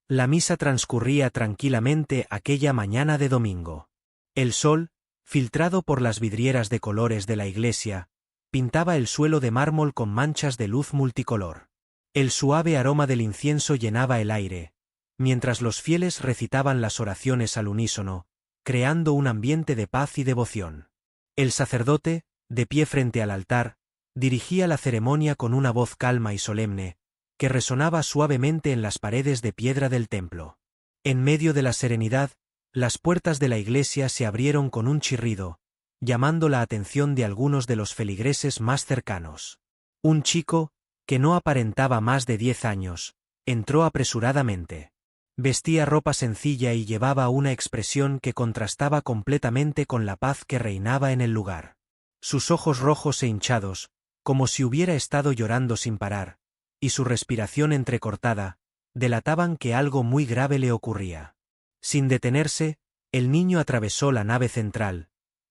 La misa transcurría tranquilamente aquella mañana de domingo. El sol, filtrado por las vidrieras de colores de la iglesia, pintaba el suelo de mármol con manchas de luz multicolor. El suave aroma del incienso llenaba el aire, mientras los fieles recitaban las oraciones al unísono, creando un ambiente de paz y devoción. El sacerdote, de pie frente al altar, dirigía la ceremonia con una voz calma y solemne, que resonaba suavemente en las paredes de piedra del templo. En medio de la serenidad, las puertas de la iglesia se abrieron con un chirrido, llamando la atención de algunos de los feligreses más cercanos. Un chico, que no aparentaba más de 10 años, entró apresuradamente. Vestía ropa sencilla y llevaba una expresión que contrastaba completamente con la paz que reinaba en el lugar. Sus ojos rojos e hinchados, como si hubiera estado llorando sin parar, y su respiración entrecortada, delataban que algo muy grave le ocurría. Sin detenerse, el niño atravesó la nave central,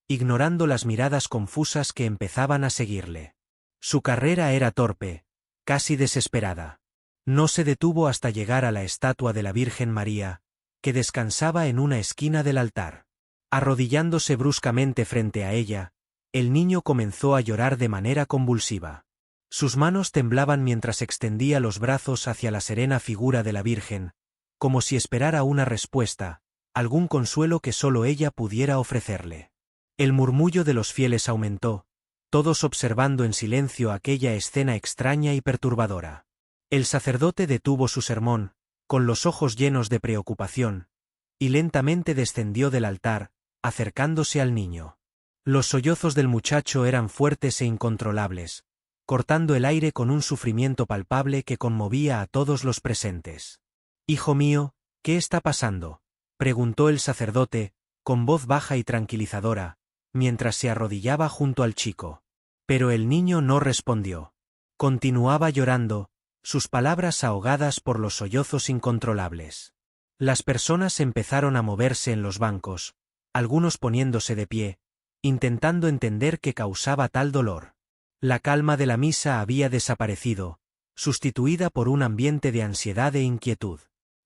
ignorando las miradas confusas que empezaban a seguirle. Su carrera era torpe, casi desesperada. No se detuvo hasta llegar a la estatua de la Virgen María, que descansaba en una esquina del altar. Arrodillándose bruscamente frente a ella, el niño comenzó a llorar de manera convulsiva. Sus manos temblaban mientras extendía los brazos hacia la serena figura de la Virgen, como si esperara una respuesta, algún consuelo que solo ella pudiera ofrecerle. El murmullo de los fieles aumentó, todos observando en silencio aquella escena extraña y perturbadora. El sacerdote detuvo su sermón, con los ojos llenos de preocupación, y lentamente descendió del altar, acercándose al niño. Los sollozos del muchacho eran fuertes e incontrolables, cortando el aire con un sufrimiento palpable que conmovía a todos los presentes. «Hijo mío, ¿qué está pasando?», preguntó el sacerdote, con voz baja y tranquilizadora, mientras se arrodillaba junto al chico. Pero el niño no respondió. Continuaba llorando, sus palabras ahogadas por los sollozos incontrolables. Las personas empezaron a moverse en los bancos, algunos poniéndose de pie, intentando entender qué causaba tal dolor. La calma de la misa había desaparecido, sustituida por un ambiente de ansiedad e inquietud.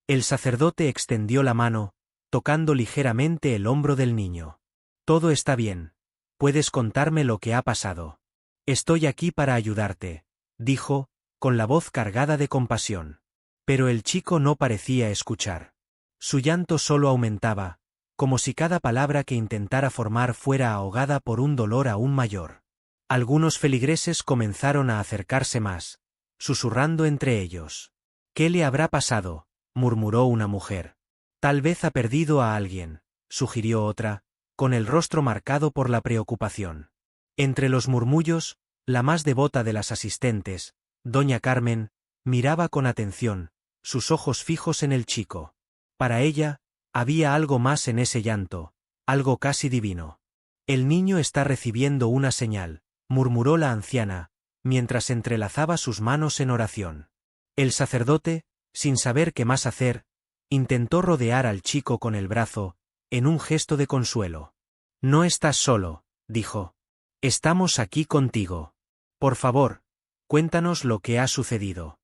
El sacerdote extendió la mano, tocando ligeramente el hombro del niño. «Todo está bien. Puedes contarme lo que ha pasado. Estoy aquí para ayudarte», dijo, con la voz cargada de compasión. Pero el chico no parecía escuchar. Su llanto solo aumentaba, como si cada palabra que intentara formar fuera ahogada por un dolor aún mayor. Algunos feligreses comenzaron a acercarse más, susurrando entre ellos. «¿Qué le habrá pasado?», murmuró una mujer. «Tal vez ha perdido a alguien», sugirió otra, con el rostro marcado por la preocupación. Entre los murmullos, la más devota de las asistentes, doña Carmen, miraba con atención, sus ojos fijos en el chico. Para ella, había algo más en ese llanto, algo casi divino. «El niño está recibiendo una señal», murmuró la anciana, mientras entrelazaba sus manos en oración. El sacerdote, sin saber qué más hacer, intentó rodear al chico con el brazo, en un gesto de consuelo. «No estás solo», dijo. «Estamos aquí contigo. Por favor, cuéntanos lo que ha sucedido».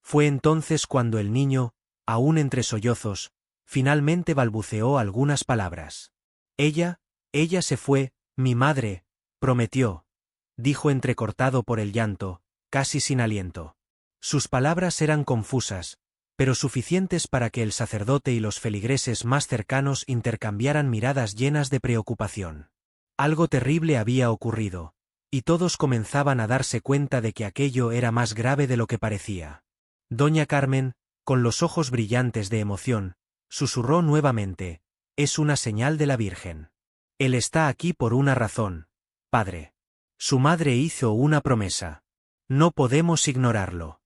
Fue entonces cuando el niño, aún entre sollozos, finalmente balbuceó algunas palabras. Ella se fue, mi madre, prometió», dijo entrecortado por el llanto, casi sin aliento. Sus palabras eran confusas, pero suficientes para que el sacerdote y los feligreses más cercanos intercambiaran miradas llenas de preocupación. Algo terrible había ocurrido, y todos comenzaban a darse cuenta de que aquello era más grave de lo que parecía. Doña Carmen, con los ojos brillantes de emoción, susurró nuevamente: «Es una señal de la Virgen. Él está aquí por una razón, padre. Su madre hizo una promesa. No podemos ignorarlo».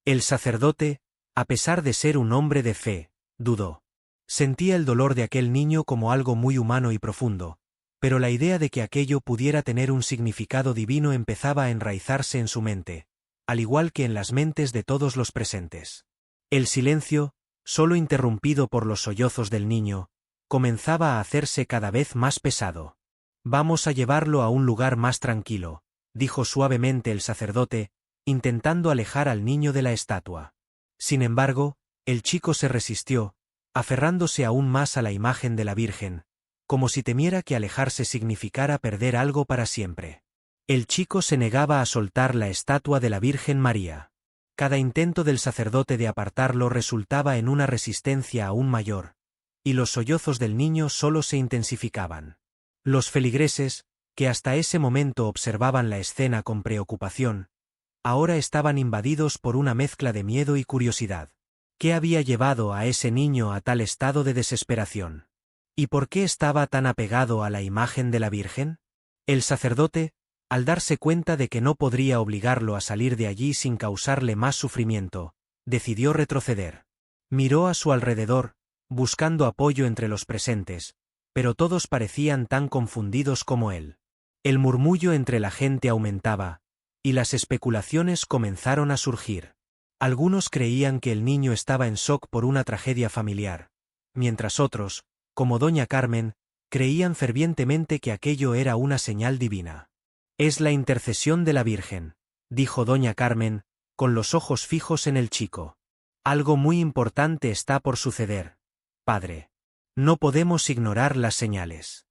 El sacerdote, a pesar de ser un hombre de fe, dudó. Sentía el dolor de aquel niño como algo muy humano y profundo, pero la idea de que aquello pudiera tener un significado divino empezaba a enraizarse en su mente, al igual que en las mentes de todos los presentes. El silencio, solo interrumpido por los sollozos del niño, comenzaba a hacerse cada vez más pesado. «Vamos a llevarlo a un lugar más tranquilo», dijo suavemente el sacerdote, intentando alejar al niño de la estatua. Sin embargo, El chico se resistió, aferrándose aún más a la imagen de la Virgen, como si temiera que alejarse significara perder algo para siempre. El chico se negaba a soltar la estatua de la Virgen María. Cada intento del sacerdote de apartarlo resultaba en una resistencia aún mayor, y los sollozos del niño solo se intensificaban. Los feligreses, que hasta ese momento observaban la escena con preocupación, ahora estaban invadidos por una mezcla de miedo y curiosidad. ¿Qué había llevado a ese niño a tal estado de desesperación? ¿Y por qué estaba tan apegado a la imagen de la Virgen? El sacerdote, al darse cuenta de que no podría obligarlo a salir de allí sin causarle más sufrimiento, decidió retroceder. Miró a su alrededor, buscando apoyo entre los presentes, pero todos parecían tan confundidos como él. El murmullo entre la gente aumentaba, y las especulaciones comenzaron a surgir. Algunos creían que el niño estaba en shock por una tragedia familiar, mientras otros, como doña Carmen, creían fervientemente que aquello era una señal divina. «Es la intercesión de la Virgen», dijo doña Carmen, con los ojos fijos en el chico. «Algo muy importante está por suceder, padre. No podemos ignorar las señales».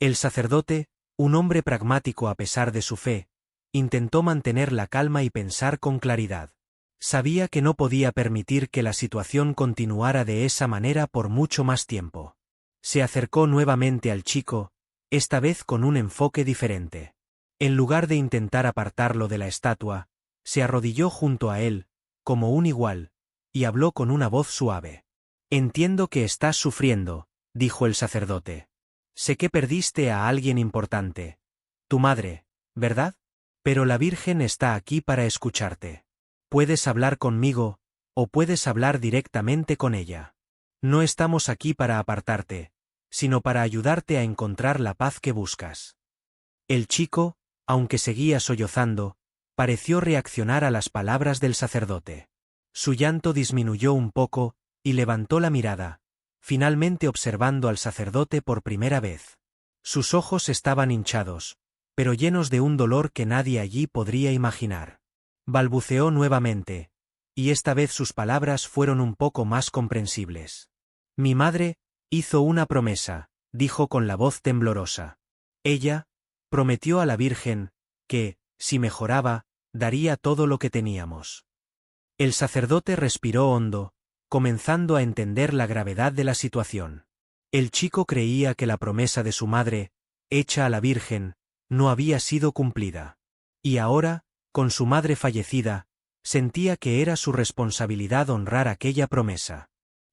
El sacerdote, un hombre pragmático a pesar de su fe, intentó mantener la calma y pensar con claridad. Sabía que no podía permitir que la situación continuara de esa manera por mucho más tiempo. Se acercó nuevamente al chico, esta vez con un enfoque diferente. En lugar de intentar apartarlo de la estatua, se arrodilló junto a él, como un igual, y habló con una voz suave. «Entiendo que estás sufriendo», dijo el sacerdote. «Sé que perdiste a alguien importante. Tu madre, ¿verdad? Pero la Virgen está aquí para escucharte. Puedes hablar conmigo, o puedes hablar directamente con ella. No estamos aquí para apartarte, sino para ayudarte a encontrar la paz que buscas». El chico, aunque seguía sollozando, pareció reaccionar a las palabras del sacerdote. Su llanto disminuyó un poco, y levantó la mirada, finalmente observando al sacerdote por primera vez. Sus ojos estaban hinchados, pero llenos de un dolor que nadie allí podría imaginar. Balbuceó nuevamente, y esta vez sus palabras fueron un poco más comprensibles. «Mi madre hizo una promesa», dijo con la voz temblorosa. «Ella prometió a la Virgen que, si mejoraba, daría todo lo que teníamos». El sacerdote respiró hondo, comenzando a entender la gravedad de la situación. El chico creía que la promesa de su madre, hecha a la Virgen, no había sido cumplida. Y ahora, con su madre fallecida, sentía que era su responsabilidad honrar aquella promesa.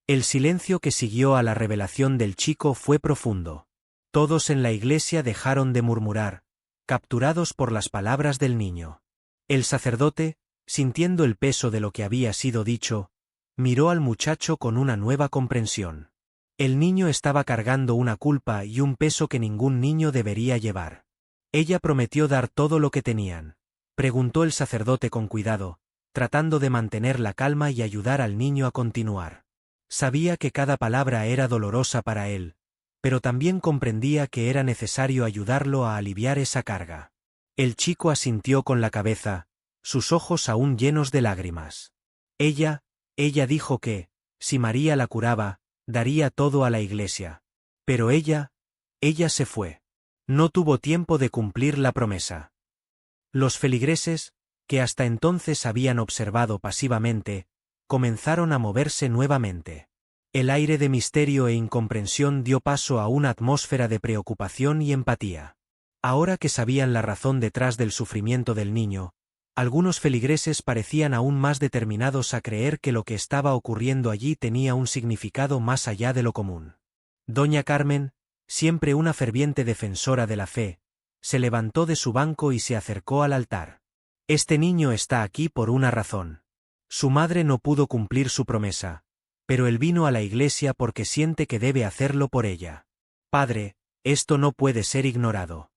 El silencio que siguió a la revelación del chico fue profundo. Todos en la iglesia dejaron de murmurar, capturados por las palabras del niño. El sacerdote, sintiendo el peso de lo que había sido dicho, miró al muchacho con una nueva comprensión. El niño estaba cargando una culpa y un peso que ningún niño debería llevar. «¿Ella prometió dar todo lo que tenían?», preguntó el sacerdote con cuidado, tratando de mantener la calma y ayudar al niño a continuar. Sabía que cada palabra era dolorosa para él, pero también comprendía que era necesario ayudarlo a aliviar esa carga. El chico asintió con la cabeza, sus ojos aún llenos de lágrimas. Ella dijo que, si María la curaba, daría todo a la iglesia. Pero ella se fue. No tuvo tiempo de cumplir la promesa. Los feligreses, que hasta entonces habían observado pasivamente, comenzaron a moverse nuevamente. El aire de misterio e incomprensión dio paso a una atmósfera de preocupación y empatía. Ahora que sabían la razón detrás del sufrimiento del niño, algunos feligreses parecían aún más determinados a creer que lo que estaba ocurriendo allí tenía un significado más allá de lo común. Doña Carmen, siempre una ferviente defensora de la fe, se levantó de su banco y se acercó al altar. «Este niño está aquí por una razón. Su madre no pudo cumplir su promesa, pero él vino a la iglesia porque siente que debe hacerlo por ella. Padre, esto no puede ser ignorado».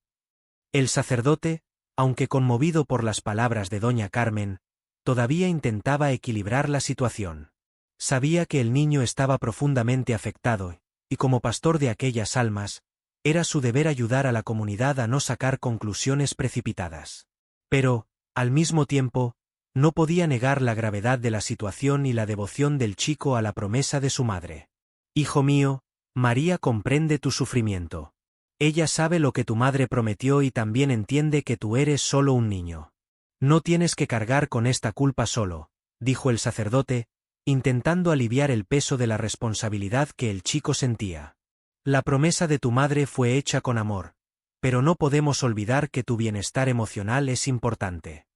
El sacerdote, aunque conmovido por las palabras de doña Carmen, todavía intentaba equilibrar la situación. Sabía que el niño estaba profundamente afectado, y como pastor de aquellas almas, era su deber ayudar a la comunidad a no sacar conclusiones precipitadas. Pero, al mismo tiempo, No podía negar la gravedad de la situación y la devoción del chico a la promesa de su madre. Hijo mío, María comprende tu sufrimiento. Ella sabe lo que tu madre prometió y también entiende que tú eres solo un niño. No tienes que cargar con esta culpa solo, dijo el sacerdote, intentando aliviar el peso de la responsabilidad que el chico sentía. La promesa de tu madre fue hecha con amor, pero no podemos olvidar que tu bienestar emocional es importante.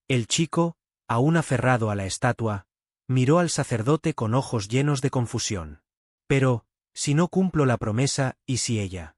El chico, aún aferrado a la estatua, miró al sacerdote con ojos llenos de confusión. Pero, si no cumplo la promesa, ¿y si ella?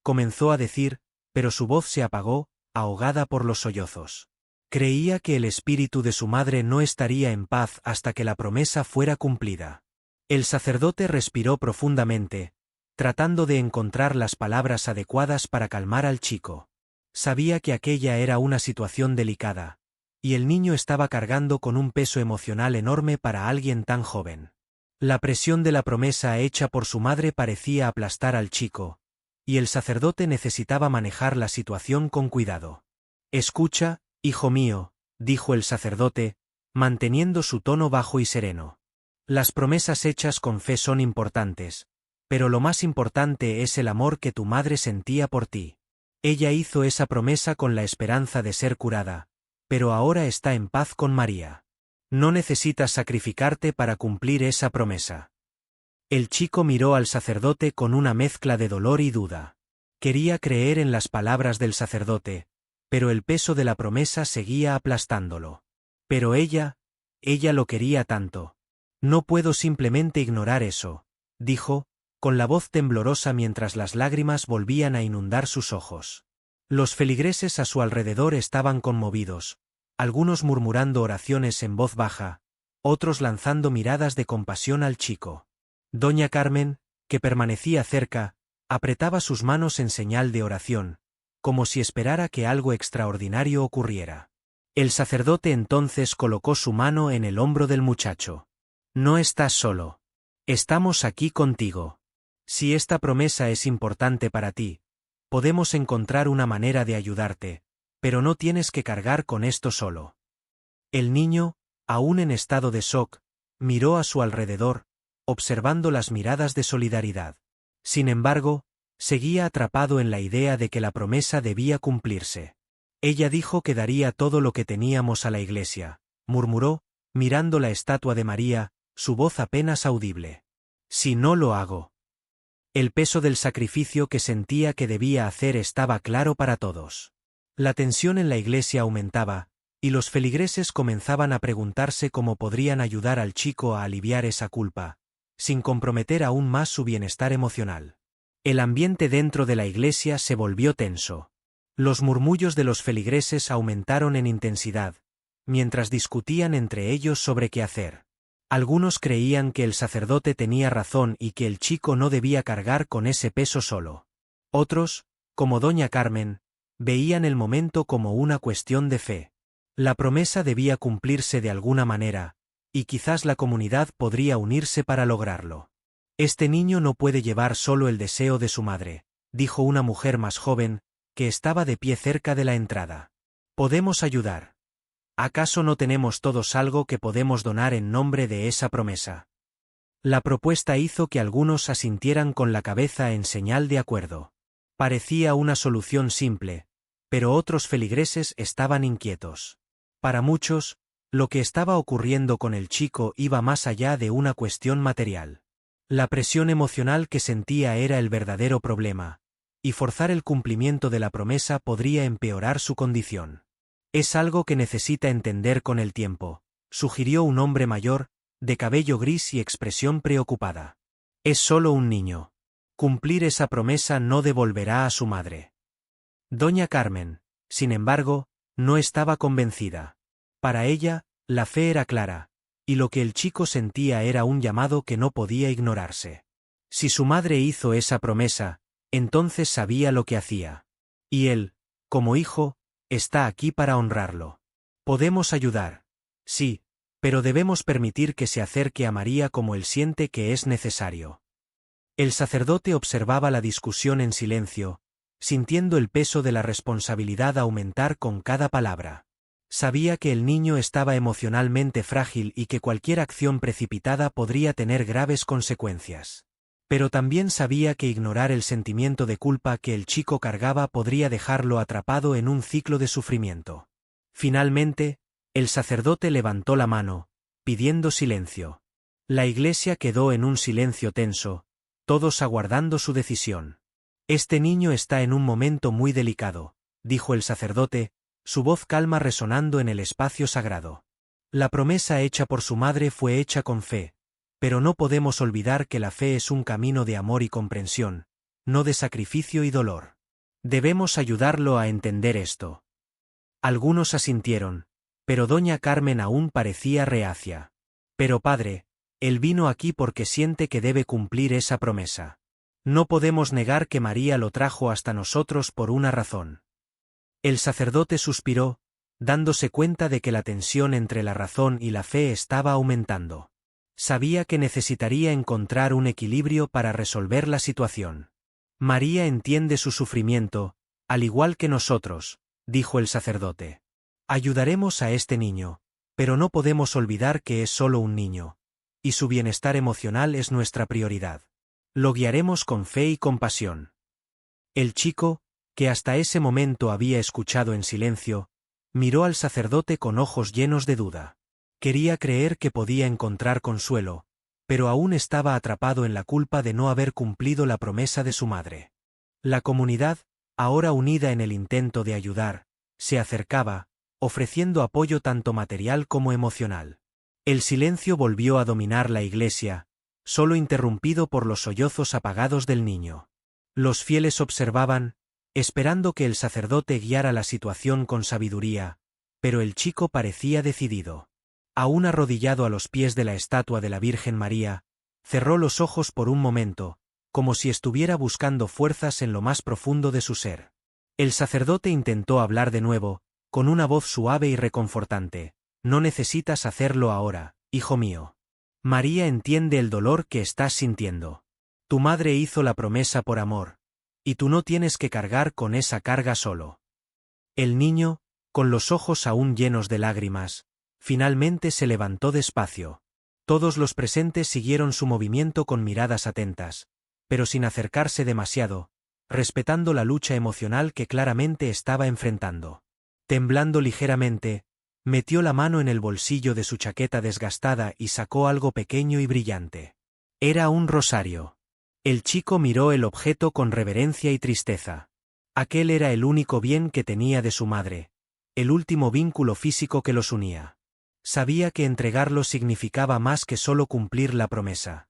Comenzó a decir, pero su voz se apagó, ahogada por los sollozos. Creía que el espíritu de su madre no estaría en paz hasta que la promesa fuera cumplida. El sacerdote respiró profundamente, tratando de encontrar las palabras adecuadas para calmar al chico. Sabía que aquella era una situación delicada, y el niño estaba cargando con un peso emocional enorme para alguien tan joven. La presión de la promesa hecha por su madre parecía aplastar al chico, y el sacerdote necesitaba manejar la situación con cuidado. Escucha, hijo mío, dijo el sacerdote, manteniendo su tono bajo y sereno. Las promesas hechas con fe son importantes, pero lo más importante es el amor que tu madre sentía por ti. Ella hizo esa promesa con la esperanza de ser curada, pero ahora está en paz con María. No necesitas sacrificarte para cumplir esa promesa. El chico miró al sacerdote con una mezcla de dolor y duda. Quería creer en las palabras del sacerdote, pero el peso de la promesa seguía aplastándolo. Pero ella lo quería tanto. No puedo simplemente ignorar eso, dijo, con la voz temblorosa mientras las lágrimas volvían a inundar sus ojos. Los feligreses a su alrededor estaban conmovidos, algunos murmurando oraciones en voz baja, otros lanzando miradas de compasión al chico. Doña Carmen, que permanecía cerca, apretaba sus manos en señal de oración, como si esperara que algo extraordinario ocurriera. El sacerdote entonces colocó su mano en el hombro del muchacho. No estás solo. Estamos aquí contigo. Si esta promesa es importante para ti, podemos encontrar una manera de ayudarte, pero no tienes que cargar con esto solo. El niño, aún en estado de shock, miró a su alrededor, observando las miradas de solidaridad. Sin embargo, seguía atrapado en la idea de que la promesa debía cumplirse. Ella dijo que daría todo lo que teníamos a la iglesia, murmuró, mirando la estatua de María, su voz apenas audible. Si no lo hago. El peso del sacrificio que sentía que debía hacer estaba claro para todos. La tensión en la iglesia aumentaba, y los feligreses comenzaban a preguntarse cómo podrían ayudar al chico a aliviar esa culpa, sin comprometer aún más su bienestar emocional. El ambiente dentro de la iglesia se volvió tenso. Los murmullos de los feligreses aumentaron en intensidad, mientras discutían entre ellos sobre qué hacer. Algunos creían que el sacerdote tenía razón y que el chico no debía cargar con ese peso solo. Otros, como doña Carmen, veían el momento como una cuestión de fe. La promesa debía cumplirse de alguna manera, y quizás la comunidad podría unirse para lograrlo. Este niño no puede llevar solo el deseo de su madre, dijo una mujer más joven, que estaba de pie cerca de la entrada. Podemos ayudar. ¿Acaso no tenemos todos algo que podemos donar en nombre de esa promesa? La propuesta hizo que algunos asintieran con la cabeza en señal de acuerdo. Parecía una solución simple, pero otros feligreses estaban inquietos. Para muchos, lo que estaba ocurriendo con el chico iba más allá de una cuestión material. La presión emocional que sentía era el verdadero problema, y forzar el cumplimiento de la promesa podría empeorar su condición. Es algo que necesita entender con el tiempo, sugirió un hombre mayor, de cabello gris y expresión preocupada. Es solo un niño. Cumplir esa promesa no devolverá a su madre. Doña Carmen, sin embargo, no estaba convencida. Para ella, la fe era clara, y lo que el chico sentía era un llamado que no podía ignorarse. Si su madre hizo esa promesa, entonces sabía lo que hacía. Y él, como hijo, está aquí para honrarlo. Podemos ayudar. Sí, pero debemos permitir que se acerque a María como él siente que es necesario. El sacerdote observaba la discusión en silencio, sintiendo el peso de la responsabilidad aumentar con cada palabra. Sabía que el niño estaba emocionalmente frágil y que cualquier acción precipitada podría tener graves consecuencias. Pero también sabía que ignorar el sentimiento de culpa que el chico cargaba podría dejarlo atrapado en un ciclo de sufrimiento. Finalmente, el sacerdote levantó la mano, pidiendo silencio. La iglesia quedó en un silencio tenso, todos aguardando su decisión. Este niño está en un momento muy delicado, dijo el sacerdote, su voz calma resonando en el espacio sagrado. La promesa hecha por su madre fue hecha con fe, pero no podemos olvidar que la fe es un camino de amor y comprensión, no de sacrificio y dolor. Debemos ayudarlo a entender esto. Algunos asintieron, pero doña Carmen aún parecía reacia. Pero padre, él vino aquí porque siente que debe cumplir esa promesa. No podemos negar que María lo trajo hasta nosotros por una razón. El sacerdote suspiró, dándose cuenta de que la tensión entre la razón y la fe estaba aumentando. Sabía que necesitaría encontrar un equilibrio para resolver la situación. María entiende su sufrimiento, al igual que nosotros, dijo el sacerdote. Ayudaremos a este niño, pero no podemos olvidar que es solo un niño, y su bienestar emocional es nuestra prioridad. Lo guiaremos con fe y compasión. El chico, que hasta ese momento había escuchado en silencio, miró al sacerdote con ojos llenos de duda. Quería creer que podía encontrar consuelo, pero aún estaba atrapado en la culpa de no haber cumplido la promesa de su madre. La comunidad, ahora unida en el intento de ayudar, se acercaba, ofreciendo apoyo tanto material como emocional. El silencio volvió a dominar la iglesia, solo interrumpido por los sollozos apagados del niño. Los fieles observaban, esperando que el sacerdote guiara la situación con sabiduría, pero el chico parecía decidido. Aún arrodillado a los pies de la estatua de la Virgen María, cerró los ojos por un momento, como si estuviera buscando fuerzas en lo más profundo de su ser. El sacerdote intentó hablar de nuevo, con una voz suave y reconfortante. No necesitas hacerlo ahora, hijo mío. María entiende el dolor que estás sintiendo. Tu madre hizo la promesa por amor, y tú no tienes que cargar con esa carga solo. El niño, con los ojos aún llenos de lágrimas, finalmente se levantó despacio. Todos los presentes siguieron su movimiento con miradas atentas, pero sin acercarse demasiado, respetando la lucha emocional que claramente estaba enfrentando. Temblando ligeramente, metió la mano en el bolsillo de su chaqueta desgastada y sacó algo pequeño y brillante. Era un rosario. El chico miró el objeto con reverencia y tristeza. Aquel era el único bien que tenía de su madre, el último vínculo físico que los unía. Sabía que entregarlo significaba más que solo cumplir la promesa.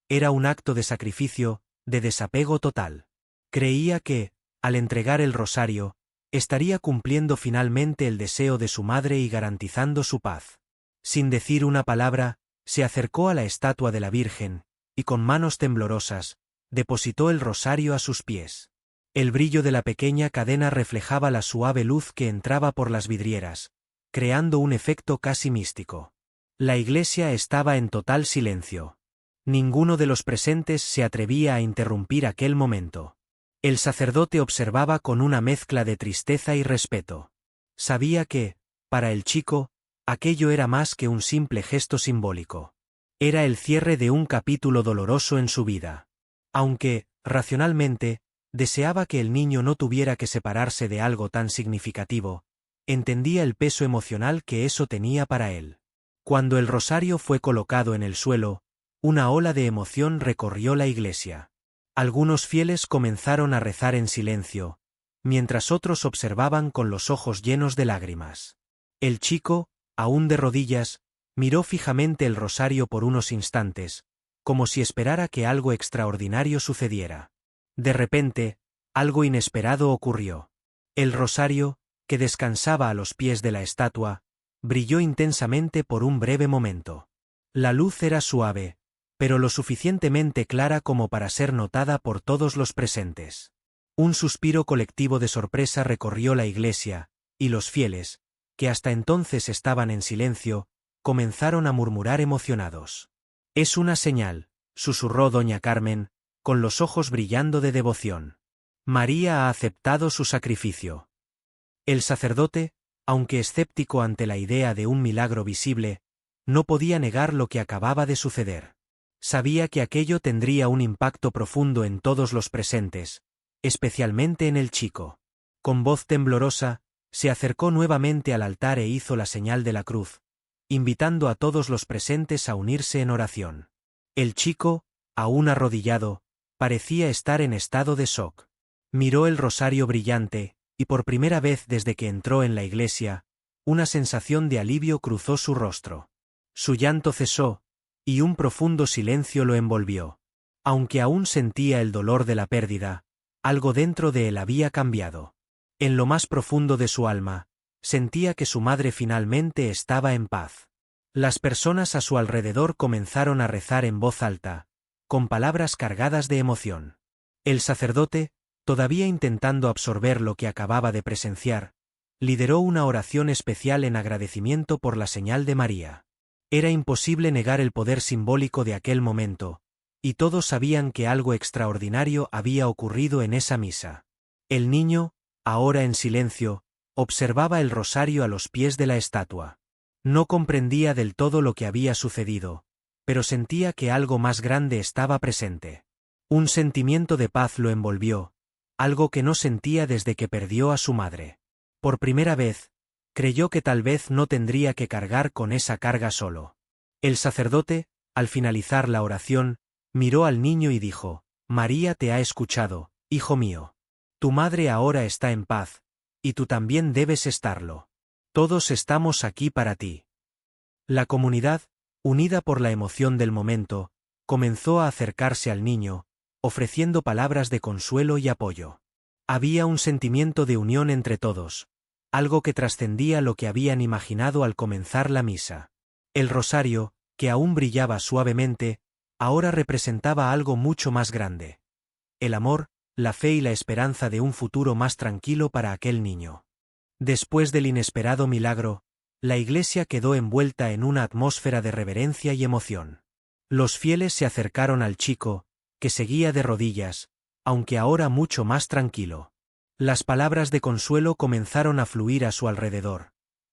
Era un acto de sacrificio, de desapego total. Creía que, al entregar el rosario, estaría cumpliendo finalmente el deseo de su madre y garantizando su paz. Sin decir una palabra, se acercó a la estatua de la Virgen, y con manos temblorosas, depositó el rosario a sus pies. El brillo de la pequeña cadena reflejaba la suave luz que entraba por las vidrieras, creando un efecto casi místico. La iglesia estaba en total silencio. Ninguno de los presentes se atrevía a interrumpir aquel momento. El sacerdote observaba con una mezcla de tristeza y respeto. Sabía que, para el chico, aquello era más que un simple gesto simbólico. Era el cierre de un capítulo doloroso en su vida. Aunque, racionalmente, deseaba que el niño no tuviera que separarse de algo tan significativo, entendía el peso emocional que eso tenía para él. Cuando el rosario fue colocado en el suelo, una ola de emoción recorrió la iglesia. Algunos fieles comenzaron a rezar en silencio, mientras otros observaban con los ojos llenos de lágrimas. El chico, aún de rodillas, miró fijamente el rosario por unos instantes, como si esperara que algo extraordinario sucediera. De repente, algo inesperado ocurrió. El rosario, que descansaba a los pies de la estatua, brilló intensamente por un breve momento. La luz era suave, pero lo suficientemente clara como para ser notada por todos los presentes. Un suspiro colectivo de sorpresa recorrió la iglesia, y los fieles, que hasta entonces estaban en silencio, comenzaron a murmurar emocionados. «Es una señal», susurró doña Carmen, con los ojos brillando de devoción. «María ha aceptado su sacrificio». El sacerdote, Aunque escéptico ante la idea de un milagro visible, no podía negar lo que acababa de suceder. Sabía que aquello tendría un impacto profundo en todos los presentes, especialmente en el chico. Con voz temblorosa, se acercó nuevamente al altar e hizo la señal de la cruz, invitando a todos los presentes a unirse en oración. El chico, aún arrodillado, parecía estar en estado de shock. Miró el rosario brillante, y por primera vez desde que entró en la iglesia, una sensación de alivio cruzó su rostro. Su llanto cesó, y un profundo silencio lo envolvió. Aunque aún sentía el dolor de la pérdida, algo dentro de él había cambiado. En lo más profundo de su alma, sentía que su madre finalmente estaba en paz. Las personas a su alrededor comenzaron a rezar en voz alta, con palabras cargadas de emoción. El sacerdote, todavía intentando absorber lo que acababa de presenciar, lideró una oración especial en agradecimiento por la señal de María. Era imposible negar el poder simbólico de aquel momento, y todos sabían que algo extraordinario había ocurrido en esa misa. El niño, ahora en silencio, observaba el rosario a los pies de la estatua. No comprendía del todo lo que había sucedido, pero sentía que algo más grande estaba presente. Un sentimiento de paz lo envolvió, algo que no sentía desde que perdió a su madre. Por primera vez, creyó que tal vez no tendría que cargar con esa carga solo. El sacerdote, al finalizar la oración, miró al niño y dijo: «María te ha escuchado, hijo mío. Tu madre ahora está en paz, y tú también debes estarlo. Todos estamos aquí para ti». La comunidad, unida por la emoción del momento, comenzó a acercarse al niño, ofreciendo palabras de consuelo y apoyo. Había un sentimiento de unión entre todos, algo que trascendía lo que habían imaginado al comenzar la misa. El rosario, que aún brillaba suavemente, ahora representaba algo mucho más grande. El amor, la fe y la esperanza de un futuro más tranquilo para aquel niño. Después del inesperado milagro, la iglesia quedó envuelta en una atmósfera de reverencia y emoción. Los fieles se acercaron al chico, que seguía de rodillas, aunque ahora mucho más tranquilo. Las palabras de consuelo comenzaron a fluir a su alrededor,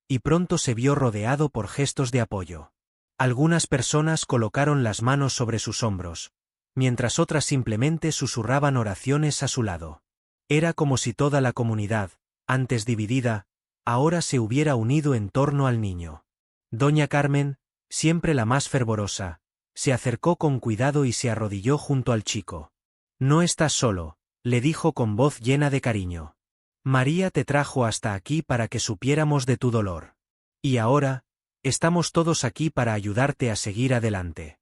y pronto se vio rodeado por gestos de apoyo. Algunas personas colocaron las manos sobre sus hombros, mientras otras simplemente susurraban oraciones a su lado. Era como si toda la comunidad, antes dividida, ahora se hubiera unido en torno al niño. Doña Carmen, siempre la más fervorosa, se acercó con cuidado y se arrodilló junto al chico. «No estás solo», le dijo con voz llena de cariño. «María te trajo hasta aquí para que supiéramos de tu dolor. Y ahora, estamos todos aquí para ayudarte a seguir adelante».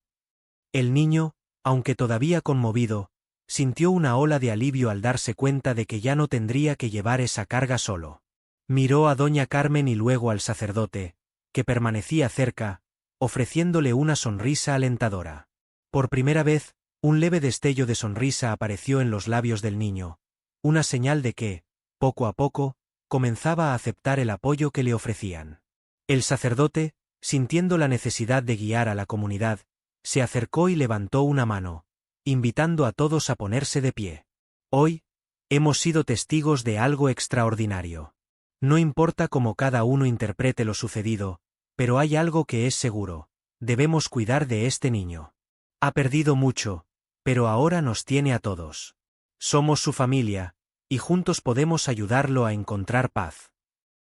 El niño, aunque todavía conmovido, sintió una ola de alivio al darse cuenta de que ya no tendría que llevar esa carga solo. Miró a doña Carmen y luego al sacerdote, que permanecía cerca, ofreciéndole una sonrisa alentadora. Por primera vez, un leve destello de sonrisa apareció en los labios del niño, una señal de que, poco a poco, comenzaba a aceptar el apoyo que le ofrecían. El sacerdote, sintiendo la necesidad de guiar a la comunidad, se acercó y levantó una mano, invitando a todos a ponerse de pie. «Hoy, hemos sido testigos de algo extraordinario. No importa cómo cada uno interprete lo sucedido, pero hay algo que es seguro: debemos cuidar de este niño. Ha perdido mucho, pero ahora nos tiene a todos. Somos su familia, y juntos podemos ayudarlo a encontrar paz».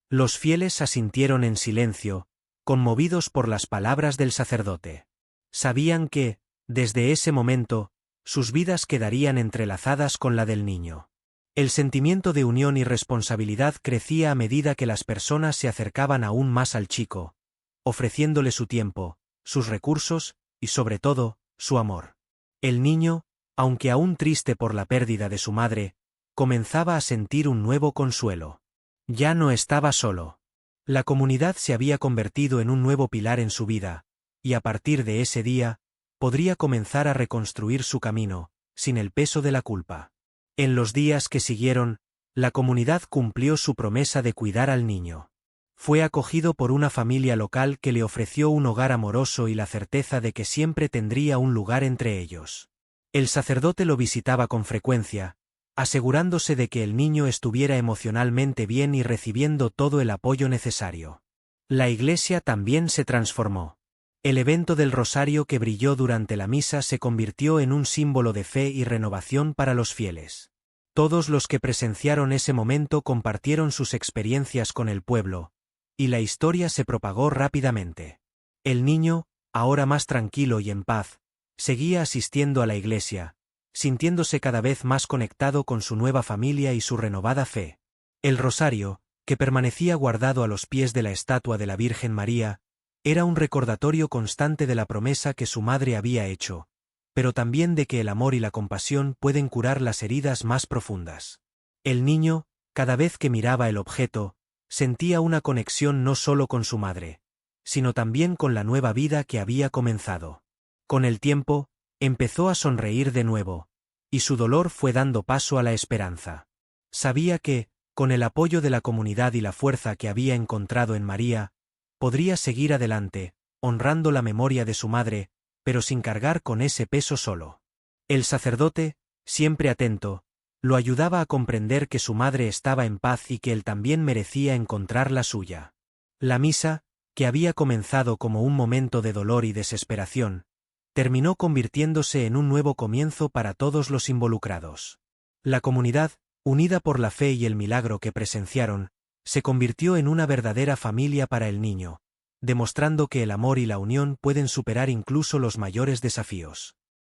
Los fieles asintieron en silencio, conmovidos por las palabras del sacerdote. Sabían que, desde ese momento, sus vidas quedarían entrelazadas con la del niño. El sentimiento de unión y responsabilidad crecía a medida que las personas se acercaban aún más al chico, ofreciéndole su tiempo, sus recursos y, sobre todo, su amor. El niño, aunque aún triste por la pérdida de su madre, comenzaba a sentir un nuevo consuelo. Ya no estaba solo. La comunidad se había convertido en un nuevo pilar en su vida, y a partir de ese día, podría comenzar a reconstruir su camino, sin el peso de la culpa. En los días que siguieron, la comunidad cumplió su promesa de cuidar al niño. Fue acogido por una familia local que le ofreció un hogar amoroso y la certeza de que siempre tendría un lugar entre ellos. El sacerdote lo visitaba con frecuencia, asegurándose de que el niño estuviera emocionalmente bien y recibiendo todo el apoyo necesario. La iglesia también se transformó. El evento del rosario que brilló durante la misa se convirtió en un símbolo de fe y renovación para los fieles. Todos los que presenciaron ese momento compartieron sus experiencias con el pueblo, y la historia se propagó rápidamente. El niño, ahora más tranquilo y en paz, seguía asistiendo a la iglesia, sintiéndose cada vez más conectado con su nueva familia y su renovada fe. El rosario, que permanecía guardado a los pies de la estatua de la Virgen María, era un recordatorio constante de la promesa que su madre había hecho, pero también de que el amor y la compasión pueden curar las heridas más profundas. El niño, cada vez que miraba el objeto, sentía una conexión no solo con su madre, sino también con la nueva vida que había comenzado. Con el tiempo, empezó a sonreír de nuevo, y su dolor fue dando paso a la esperanza. Sabía que, con el apoyo de la comunidad y la fuerza que había encontrado en María, podría seguir adelante, honrando la memoria de su madre, pero sin cargar con ese peso solo. El sacerdote, siempre atento, lo ayudaba a comprender que su madre estaba en paz y que él también merecía encontrar la suya. La misa, que había comenzado como un momento de dolor y desesperación, terminó convirtiéndose en un nuevo comienzo para todos los involucrados. La comunidad, unida por la fe y el milagro que presenciaron, se convirtió en una verdadera familia para el niño, demostrando que el amor y la unión pueden superar incluso los mayores desafíos.